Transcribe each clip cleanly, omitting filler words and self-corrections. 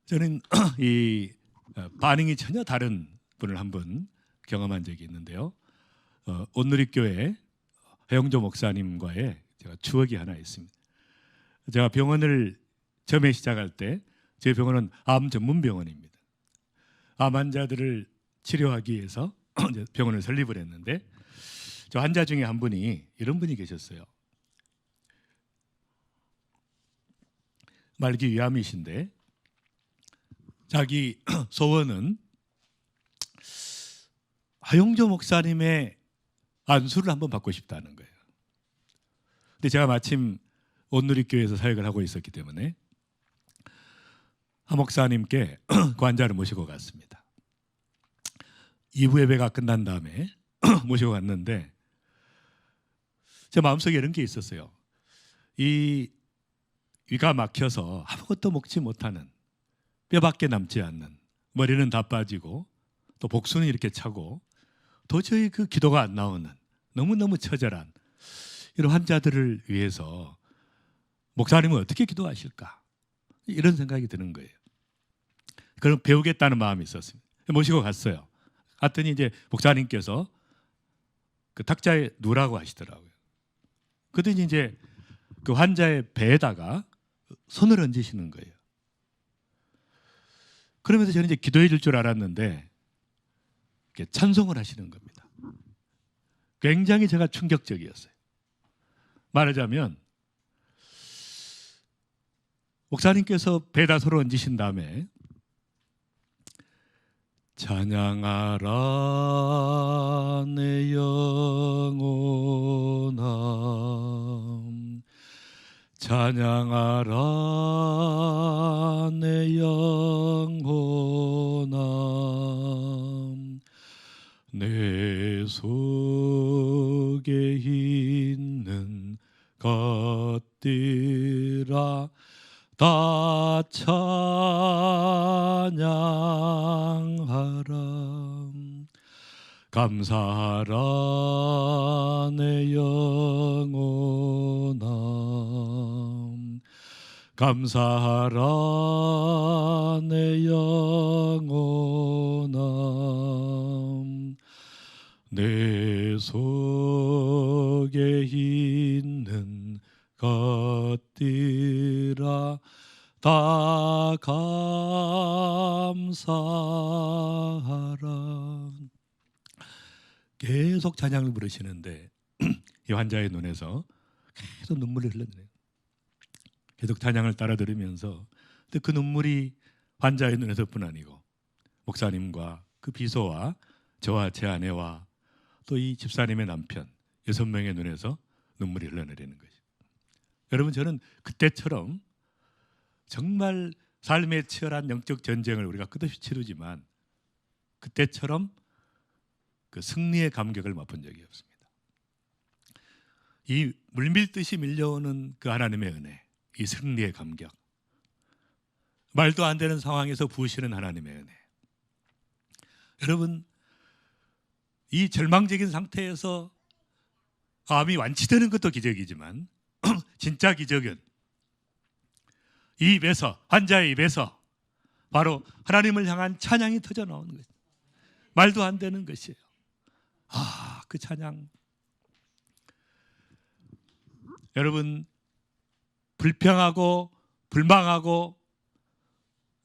저는 이 반응이 전혀 다른 분을 한 분 경험한 적이 있는데요. 온누리교회 해영조 목사님과의 제가 추억이 하나 있습니다. 제가 병원을 처음에 시작할 때 제 병원은 암 전문 병원입니다. 암 환자들을 치료하기 위해서 병원을 설립을 했는데 저 환자 중에 한 분이 이런 분이 계셨어요. 말기 위암이신데 자기 소원은 하용조 목사님의 안수를 한번 받고 싶다는 거예요. 근데 제가 마침 온누리교회에서 사역을 하고 있었기 때문에 하 목사님께 그 환자를 모시고 갔습니다. 2부 예배가 끝난 다음에 모시고 갔는데 제 마음속에 이런 게 있었어요. 이 위가 막혀서 아무것도 먹지 못하는, 뼈밖에 남지 않는, 머리는 다 빠지고 또 복수는 이렇게 차고 도저히 그 기도가 안 나오는 너무너무 처절한 이런 환자들을 위해서 목사님은 어떻게 기도하실까? 이런 생각이 드는 거예요. 그럼 배우겠다는 마음이 있었습니다. 모시고 갔어요. 갔더니 이제 목사님께서 그 탁자에 누라고 하시더라고요. 그러더니 이제 그 환자의 배에다가 손을 얹으시는 거예요. 그러면서 저는 이제 기도해 줄 줄 알았는데 이렇게 찬송을 하시는 겁니다. 굉장히 제가 충격적이었어요. 말하자면 목사님께서 배에다 손을 얹으신 다음에 찬양하라 내 영혼아, 찬양하라 내 영혼아, 내 속에 있는 것들아 다 찬양하라, 감사하라 내 영혼아, 감사하라 내 영혼아, 내 속에 있는 것들아 다 감사하라. 계속 찬양을 부르시는데 이 환자의 눈에서 계속 눈물이 흘러내려요. 계속 찬양을 따라 들으면서 근데 그 눈물이 환자의 눈에서뿐 아니고 목사님과 그 비서와 저와 제 아내와 또 이 집사님의 남편 6명의 눈에서 눈물이 흘러내리는 거죠. 여러분, 저는 그때처럼 정말 삶의 치열한 영적 전쟁을 우리가 끝없이 치르지만 그때처럼 그 승리의 감격을 맛본 적이 없습니다. 이 물밀듯이 밀려오는 그 하나님의 은혜, 이 승리의 감격, 말도 안 되는 상황에서 부으시는 하나님의 은혜. 여러분, 이 절망적인 상태에서 암이 완치되는 것도 기적이지만 진짜 기적은 이 입에서, 환자의 입에서 바로 하나님을 향한 찬양이 터져 나오는 거예요. 말도 안 되는 것이에요. 그 찬양. 여러분, 불평하고 불망하고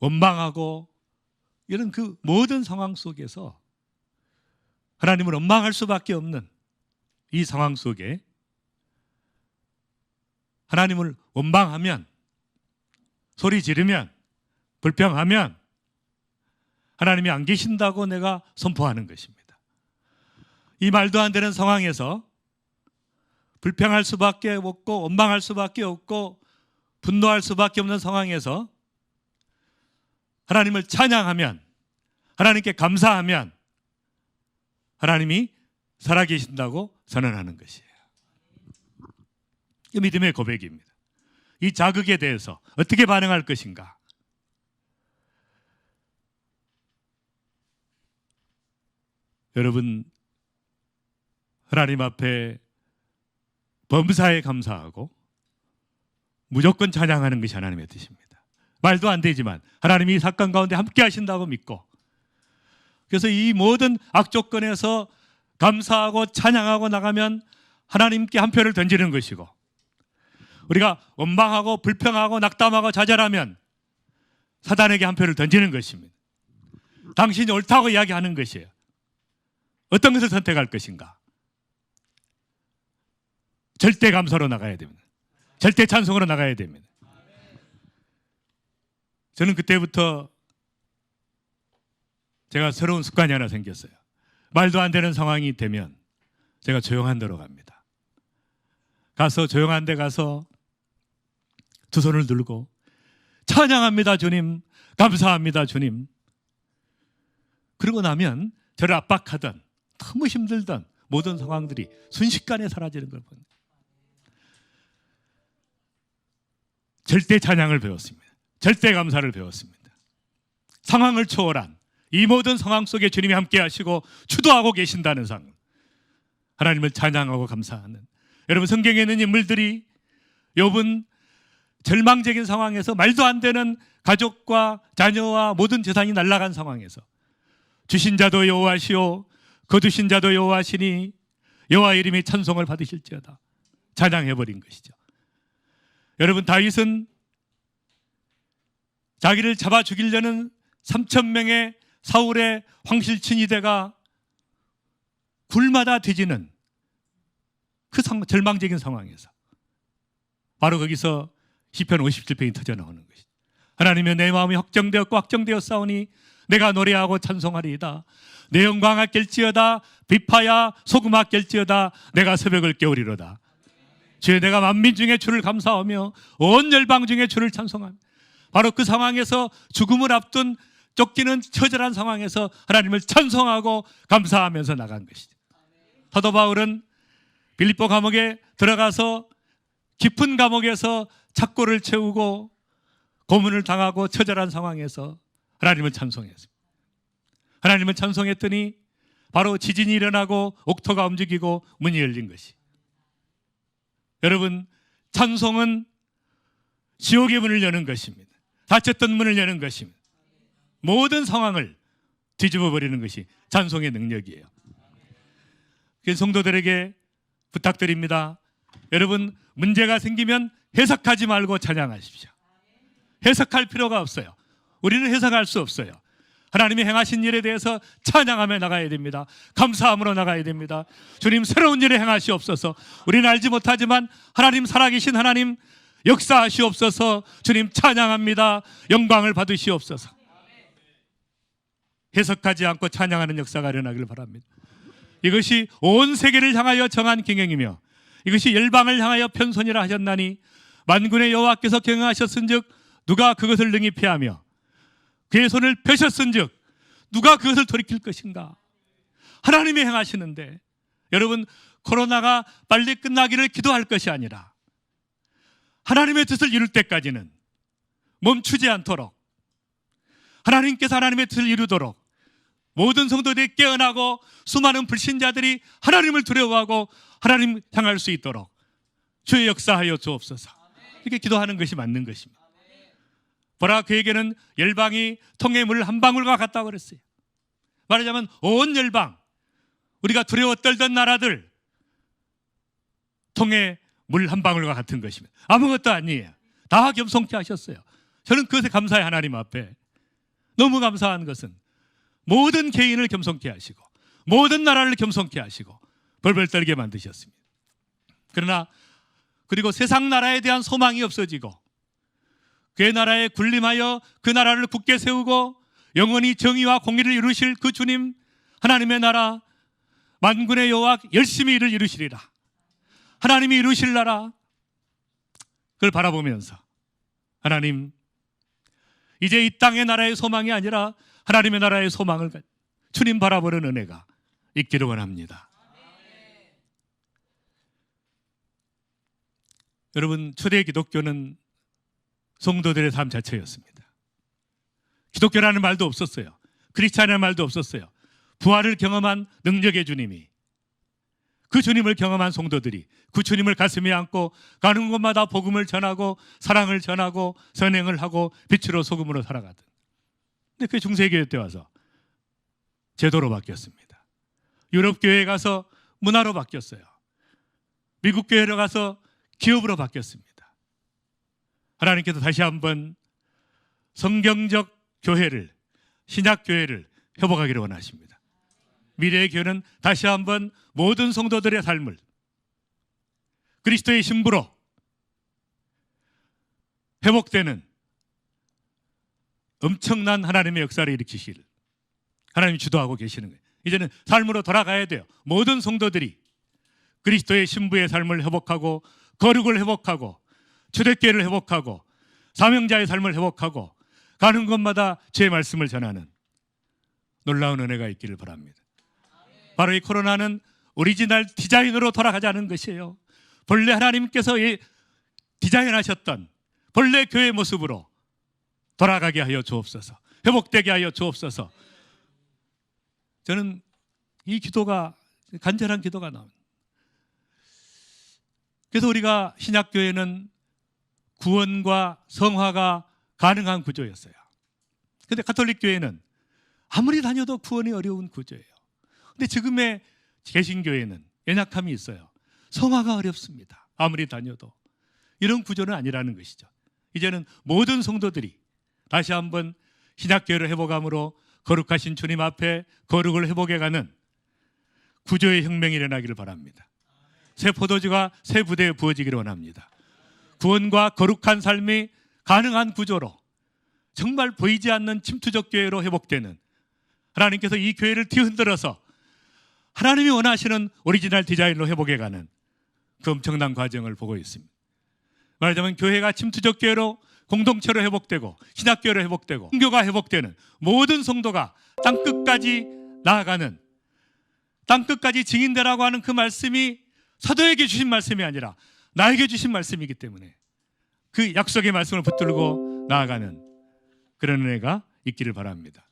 원망하고 이런 그 모든 상황 속에서 하나님을 원망할 수밖에 없는 이 상황 속에 하나님을 원망하면, 소리 지르면, 불평하면 하나님이 안 계신다고 내가 선포하는 것입니다. 이 말도 안 되는 상황에서 불평할 수밖에 없고 원망할 수밖에 없고 분노할 수밖에 없는 상황에서 하나님을 찬양하면, 하나님께 감사하면 하나님이 살아계신다고 선언하는 것이에요. 이 믿음의 고백입니다. 이 자극에 대해서 어떻게 반응할 것인가? 여러분, 하나님 앞에 범사에 감사하고 무조건 찬양하는 것이 하나님의 뜻입니다. 말도 안 되지만 하나님이 이 사건 가운데 함께 하신다고 믿고, 그래서 이 모든 악조건에서 감사하고 찬양하고 나가면 하나님께 한 표를 던지는 것이고, 우리가 원망하고 불평하고 낙담하고 좌절하면 사단에게 한 표를 던지는 것입니다. 당신이 옳다고 이야기하는 것이에요. 어떤 것을 선택할 것인가? 절대 감사로 나가야 됩니다. 절대 찬송으로 나가야 됩니다. 저는 그때부터 제가 새로운 습관이 하나 생겼어요. 말도 안 되는 상황이 되면 제가 조용한 데로 갑니다. 가서 조용한 데 가서 두 손을 들고 찬양합니다 주님, 감사합니다 주님. 그러고 나면 저를 압박하던 너무 힘들던 모든 상황들이 순식간에 사라지는 걸 봅니다. 절대 찬양을 배웠습니다. 절대 감사를 배웠습니다. 상황을 초월한 이 모든 상황 속에 주님이 함께 하시고 주도하고 계신다는 상, 하나님을 찬양하고 감사하는, 여러분 성경에 있는 인물들이 욥은 절망적인 상황에서 말도 안 되는 가족과 자녀와 모든 재산이 날아간 상황에서 주신 자도 여호와시오 거두신 자도 여호와시니 여호와 이름이 찬송을 받으실지어다 찬양해버린 것이죠. 여러분 다윗은 자기를 잡아 죽이려는 3,000명의 사울의 황실친위대가 굴마다 뒤지는 그 절망적인 상황에서 바로 거기서 시편 57편이 터져 나오는 것이죠. 하나님이여 내 마음이 확정되었고 확정되었사오니 내가 노래하고 찬송하리이다. 내 영광아 깰지어다 비파야 소금아 깰지어다 내가 새벽을 깨우리로다. 주여 내가 만민 중에 주를 감사하며 온 열방 중에 주를 찬송하며, 바로 그 상황에서 죽음을 앞둔 쫓기는 처절한 상황에서 하나님을 찬송하고 감사하면서 나간 것이죠. 사도 바울은 빌립보 감옥에 들어가서 깊은 감옥에서 착고를 채우고 고문을 당하고 처절한 상황에서 하나님을 찬송했습니다. 하나님을 찬송했더니 바로 지진이 일어나고 옥토가 움직이고 문이 열린 것이. 여러분 찬송은 지옥의 문을 여는 것입니다. 닫혔던 문을 여는 것입니다. 모든 상황을 뒤집어 버리는 것이 찬송의 능력이에요. 성도들에게 부탁드립니다. 여러분 문제가 생기면 해석하지 말고 찬양하십시오. 해석할 필요가 없어요. 우리는 해석할 수 없어요. 하나님이 행하신 일에 대해서 찬양하며 나가야 됩니다. 감사함으로 나가야 됩니다. 주님 새로운 일을 행하시옵소서. 우리는 알지 못하지만 하나님 살아계신 하나님 역사하시옵소서. 주님 찬양합니다. 영광을 받으시옵소서. 해석하지 않고 찬양하는 역사가 일어나길 바랍니다. 이것이 온 세계를 향하여 정한 경영이며 이것이 열방을 향하여 편손이라 하셨나니 만군의 여호와께서 경영하셨은즉 누가 그것을 능히 피하며 그의 손을 펴셨은즉 누가 그것을 돌이킬 것인가. 하나님이 행하시는데 여러분 코로나가 빨리 끝나기를 기도할 것이 아니라 하나님의 뜻을 이룰 때까지는 멈추지 않도록 하나님께서 하나님의 뜻을 이루도록 모든 성도들이 깨어나고 수많은 불신자들이 하나님을 두려워하고 하나님 향할 수 있도록 주의 역사하여 주옵소서. 이렇게 기도하는 것이 맞는 것입니다. 보라 그에게는 열방이 통의 물 한 방울과 같다고 그랬어요. 말하자면 온 열방, 우리가 두려워 떨던 나라들 통의 물 한 방울과 같은 것입니다. 아무것도 아니에요. 다 겸손케 하셨어요. 저는 그것에 감사해. 하나님 앞에 너무 감사한 것은 모든 개인을 겸손케 하시고 모든 나라를 겸손케 하시고 벌벌 떨게 만드셨습니다. 그러나 그리고 세상 나라에 대한 소망이 없어지고 그의 나라에 군림하여 그 나라를 굳게 세우고 영원히 정의와 공의를 이루실 그 주님 하나님의 나라 만군의 여호와 열심히 일을 이루시리라. 하나님이 이루실 나라, 그걸 바라보면서 하나님 이제 이 땅의 나라의 소망이 아니라 하나님의 나라의 소망을 주님 바라보는 은혜가 있기를 원합니다. 여러분 초대 기독교는 성도들의 삶 자체였습니다. 기독교라는 말도 없었어요. 크리스찬이라는 말도 없었어요. 부활을 경험한 능력의 주님이 그 주님을 경험한 성도들이 그 주님을 가슴에 안고 가는 곳마다 복음을 전하고 사랑을 전하고 선행을 하고 빛으로 소금으로 살아가던. 근데 그 중세교회 때 와서 제도로 바뀌었습니다. 유럽 교회에 가서 문화로 바뀌었어요. 미국 교회로 가서 기업으로 바뀌었습니다. 하나님께서 다시 한번 성경적 교회를, 신약 교회를 회복하기를 원하십니다. 미래의 교회는 다시 한번 모든 성도들의 삶을 그리스도의 신부로 회복되는 엄청난 하나님의 역사를 일으키시기를 하나님이 주도하고 계시는 거예요. 이제는 삶으로 돌아가야 돼요. 모든 성도들이 그리스도의 신부의 삶을 회복하고 거룩을 회복하고 초대교회를 회복하고 사명자의 삶을 회복하고 가는 곳마다 주의 말씀을 전하는 놀라운 은혜가 있기를 바랍니다. 바로 이 코로나는 오리지널 디자인으로 돌아가자는 것이에요. 본래 하나님께서 디자인하셨던 본래 교회의 모습으로 돌아가게 하여 주옵소서. 회복되게 하여 주옵소서. 저는 이 기도가 간절한 기도가 나옵니다. 그래서 우리가 신약교회는 구원과 성화가 가능한 구조였어요. 그런데 가톨릭교회는 아무리 다녀도 구원이 어려운 구조예요. 그런데 지금의 개신교회는 연약함이 있어요. 성화가 어렵습니다. 아무리 다녀도. 이런 구조는 아니라는 것이죠. 이제는 모든 성도들이 다시 한번 신약교회를 회복함으로 거룩하신 주님 앞에 거룩을 회복해가는 구조의 혁명이 일어나기를 바랍니다. 새 포도주가 새 부대에 부어지기를 원합니다. 구원과 거룩한 삶이 가능한 구조로 정말 보이지 않는 침투적 교회로 회복되는 하나님께서 이 교회를 뒤흔들어서 하나님이 원하시는 오리지널 디자인으로 회복해가는 그 엄청난 과정을 보고 있습니다. 말하자면 교회가 침투적 교회로 공동체로 회복되고 신학교로 회복되고 종교가 회복되는 모든 성도가 땅끝까지 나아가는 땅끝까지 증인되라고 하는 그 말씀이 사도에게 주신 말씀이 아니라 나에게 주신 말씀이기 때문에 그 약속의 말씀을 붙들고 나아가는 그런 은혜가 있기를 바랍니다.